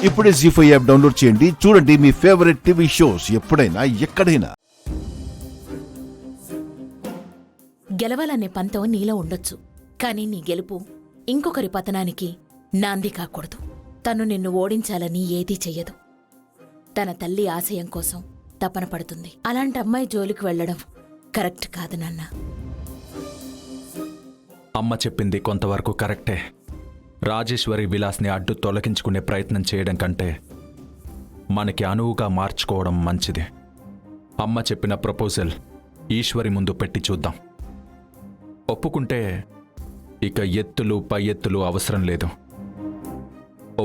ఇప్పుడే జీ5 app download చేయండి. చూడండి మీ ఫేవరెట్ టీవీ షోస్ ఎప్పుడైనా ఎక్కడైనా. గెలవాలనే పంతం నీలో ఉండొచ్చు, కానీ నీ గెలుపు ఇంకొకరి పతనానికి నాంది కాకూడదు. తను నిన్ను ఓడించాలని ఏదీ చెయ్యదు. తన తల్లి ఆశయం కోసం తపన పడుతుంది. అలాంటి అమ్మాయి జోలికి వెళ్లడం కరెక్ట్ కాదు నాన్న. అమ్మ చెప్పింది కొంతవరకు కరెక్టే. రాజేశ్వరి విలాస్ని అడ్డు తొలగించుకునే ప్రయత్నం చేయడం కంటే మనకి అనువుగా మార్చుకోవడం మంచిది. అమ్మ చెప్పిన ప్రపోజల్ ఈశ్వరి ముందు పెట్టి చూద్దాం. ఒప్పుకుంటే ఇక ఎత్తులు పై ఎత్తులు అవసరం లేదు.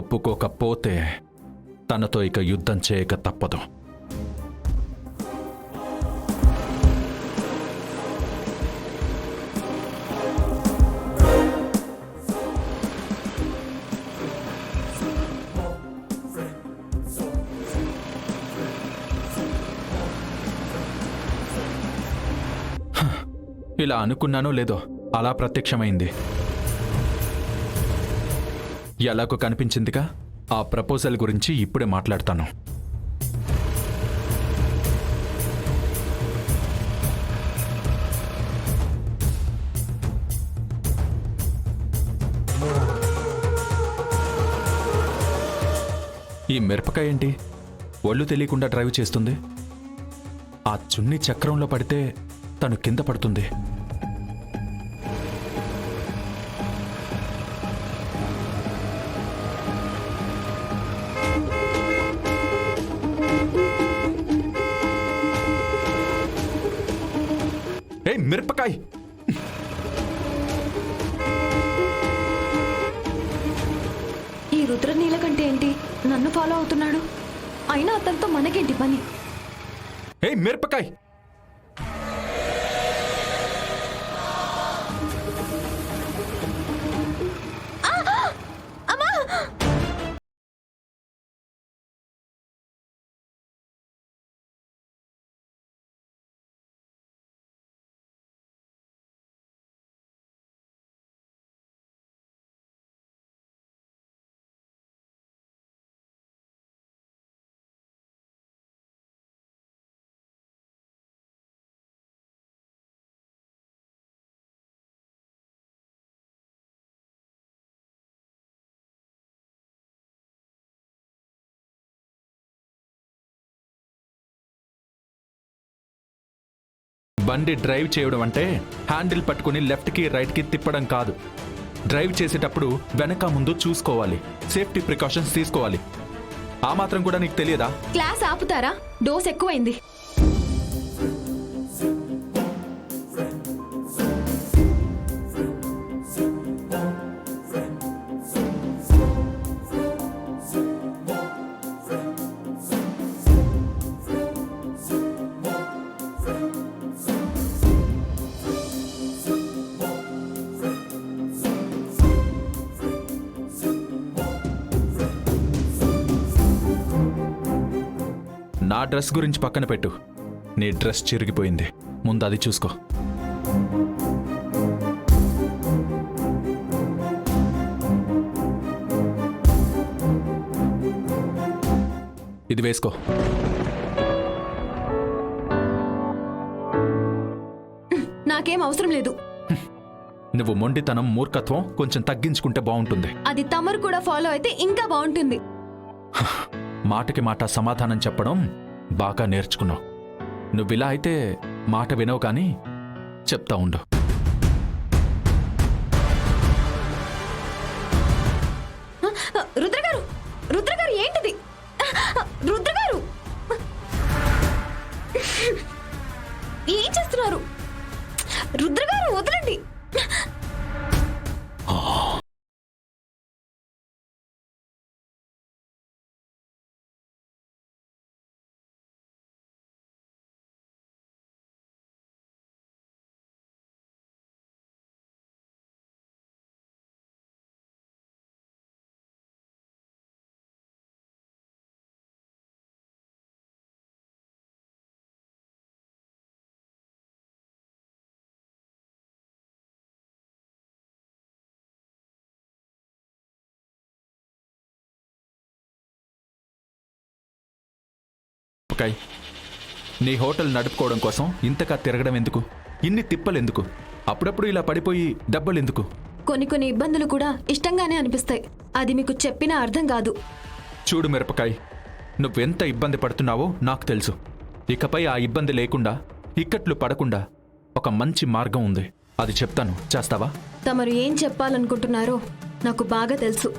ఒప్పుకోకపోతే తనతో ఇక యుద్ధం చేయక తప్పదు. ఇలా అనుకున్నానో లేదో అలా ప్రత్యక్షమైంది. ఎలాగో కనిపించిందిగా. ఆ ప్రపోజల్ గురించి ఇప్పుడే మాట్లాడతాను. ఈ మిరపకాయ ఏంటి ఒళ్ళు తెలియకుండా డ్రైవ్ చేస్తుంది? ఆ చున్ని చక్రంలో పడితే తను కింద పడుతుంది. ఏ మిరపకాయ్, ఈ రుద్రనీలకంటే ఏంటి నన్ను ఫాలో అవుతున్నాడు? అయినా అతనితో మనకేంటి పని? ఏ మిరపకాయ్, బండి డ్రైవ్ చేయడం అంటే హ్యాండిల్ పట్టుకుని లెఫ్ట్కి రైట్కి తిప్పడం కాదు. డ్రైవ్ చేసేటప్పుడు వెనక ముందు చూసుకోవాలి, సేఫ్టీ ప్రికాషన్స్ తీసుకోవాలి. ఆ మాత్రం కూడా నీకు తెలియదా? క్లాస్ ఆపుతారా? డోస్ ఎక్కువైంది. నా డ్రెస్ గురించి పక్కన పెట్టు. నీ డ్రెస్ చిరిగిపోయింది, ముందు అది చూసుకో. ఇది వేసుకో. నాకేం అవసరం లేదు. నువ్వు మొండితనం, మూర్ఖత్వం కొంచెం తగ్గించుకుంటే బాగుంటుంది. అది తమరు కూడా ఫాలో అయితే ఇంకా బాగుంటుంది. మాటకి మాట సమాధానం చెప్పడం బాగా నేర్చుకున్నావు. నువ్విలా అయితే మాట వినవు, కానీ చెప్తా ఉండు. రుద్రగారు, రుద్రగారు ఏంటిది? రుద్రగారు ఏం చేస్తున్నారు? రుద్రగారు వదలండి. మిరపకాయ్, నీ హోటల్ నడుపుకోవడం కోసం ఇంతగా తిరగడం ఎందుకు? ఇన్ని తిప్పలెందుకు? అప్పుడప్పుడు ఇలా పడిపోయి దెబ్బలెందుకు? కొన్ని ఇబ్బందులు కూడా ఇష్టంగానే అనిపిస్తాయి. అది మీకు చెప్పినా అర్థం కాదు. చూడు మిరపకాయ్, నువ్వెంత ఇబ్బంది పడుతున్నావో నాకు తెలుసు. ఇకపై ఆ ఇబ్బంది లేకుండా, ఇక్కట్లు పడకుండా ఒక మంచి మార్గం ఉంది. అది చెప్తాను, చేస్తావా? తమరు ఏం చెప్పాలనుకుంటున్నారో నాకు బాగా తెలుసు.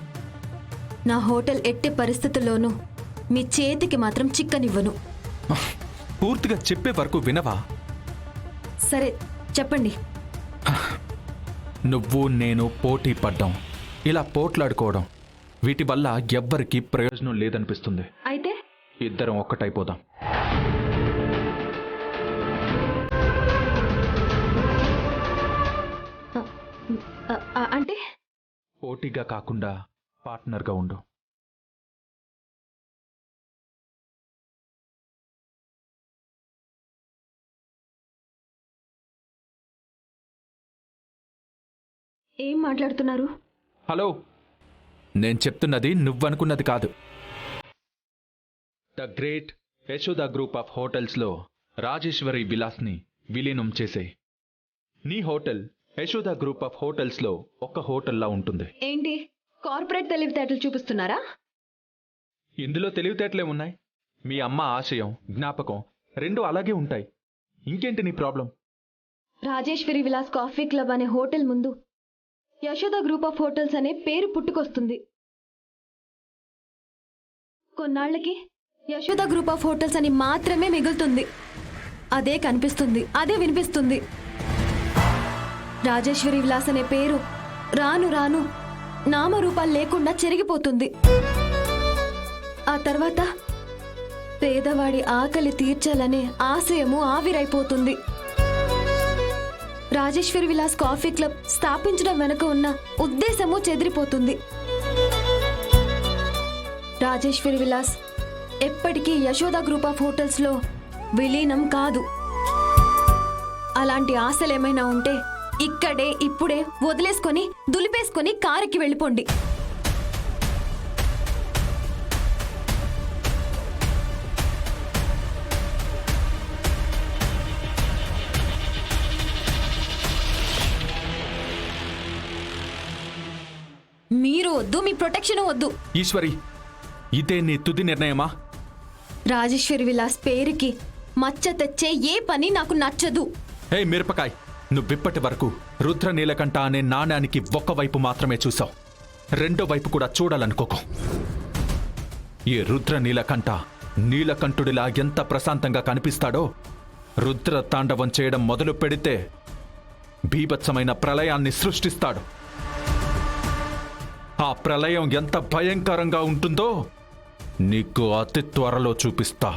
నా హోటల్ ఎట్టి పరిస్థితుల్లోనూ మీ చేతికి మాత్రం చిక్కనివ్వను. పూర్తిగా చెప్పే వరకు వినవా? సరే చెప్పండి. నువ్వు నేను పోటీ పడ్డాం, ఇలా పోట్లాడుకోవడం, వీటి వల్ల ఎవ్వరికీ ప్రయోజనం లేదనిపిస్తుంది. అయితే ఇద్దరం ఒక్కటైపోదాం. అంటే పోటీగా కాకుండా పార్ట్నర్గా ఉండు. ఏం మాట్లాడుతున్నారు? హలో, నేను చెప్తున్నది నువ్వనుకున్నది కాదు. The great Yashoda group of హోటల్స్లో రాజేశ్వరి విలాస్ని విలీనం చేసే. నీ హోటల్ యశోద గ్రూప్ ఆఫ్ హోటల్స్లో ఒక హోటల్లా ఉంటుంది. ఏంటి కార్పొరేట్ తెలివితేటలు చూపిస్తున్నారా? ఇందులో తెలివితేటలేమున్నాయి? మీ అమ్మ ఆశయం, జ్ఞాపకం రెండూ అలాగే ఉంటాయి. ఇంకేంటి నీ problem? Rajeshwari Vilas coffee club అనే హోటల్ ముందు యశోద గ్రూప్ ఆఫ్ హోటల్స్ అనే పేరు పుట్టుకొస్తుంది. కొన్నాళ్లకి యశోద గ్రూప్ ఆఫ్ హోటల్స్ అని మాత్రమే మిగులుతుంది. అదే కనిపిస్తుంది, అదే వినిపిస్తుంది. రాజేశ్వరి విలాస్ అనే పేరు రాను రాను నామరూపాలు లేకుండా చెరిగిపోతుంది. ఆ తర్వాత పేదవాడి ఆకలి తీర్చాలనే ఆశయము ఆవిరైపోతుంది. రాజేశ్వరి విలాస్ కాఫీ క్లబ్ స్థాపించడం వెనుక ఉన్న ఉద్దేశము చెదిరిపోతుంది. రాజేశ్వరి విలాస్ ఎప్పటికీ యశోద గ్రూప్ ఆఫ్ హోటల్స్లో విలీనం కాదు. అలాంటి ఆశలేమైనా ఉంటే ఇక్కడే ఇప్పుడే వదిలేసుకొని దులిపేసుకొని కారెక్కి వెళ్ళిపోండి. మీరు వద్దు, మీ ప్రొటెక్షన్ వద్దు. ఈశ్వరి, ఇదే నీ తుది నిర్ణయమా? రాజేశ్వరి విలాస్ పేరుకి మచ్చ తెచ్చే ఏ పని నాకు నచ్చదు. హే మిరపకాయ్, నువ్విప్పటి వరకు రుద్రనీలకంఠ అనే నాణ్యానికి ఒక్కవైపు మాత్రమే చూసావు. రెండో వైపు కూడా చూడాలనుకోకు. ఈ రుద్రనీలకంఠ నీలకంఠుడిలా ఎంత ప్రశాంతంగా కనిపిస్తాడో, రుద్ర తాండవం చేయడం మొదలు పెడితే బీభత్సమైన ప్రళయాన్ని సృష్టిస్తాడు. ఆ ప్రళయం ఎంత భయంకరంగా ఉంటుందో నీకు అతి త్వరలో చూపిస్తా.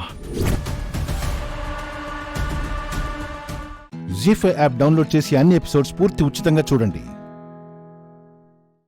జీ5 యాప్ డౌన్లోడ్ చేసి అన్ని ఎపిసోడ్స్ పూర్తి ఉచితంగా చూడండి.